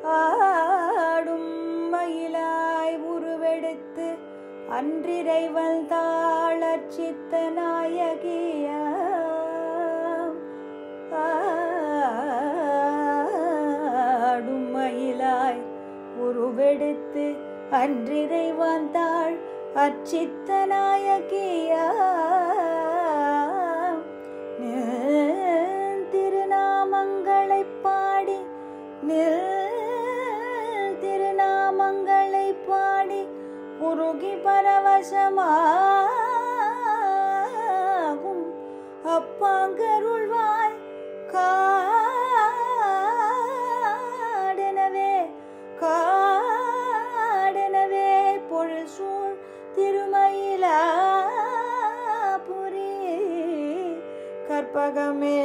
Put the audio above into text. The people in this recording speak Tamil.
ஆடும் மயிலாய் உருவெடுத்து அன்றிறைவன் தாளர்ச்சித்த நாயகியாம். ஆடும் மயிலாய் உருவெடுத்து அன்றிறைவன் தாள் அர்ச்சித்த நாயகியாம். திருநாமங்களைப் பாடி திருநாமங்களை பாடி உருகி பரவசமாகும் அப்பாங்கருள்வாய் காடெனவே பொருள் சூழ் திருமயிலாபுரி கற்பகமே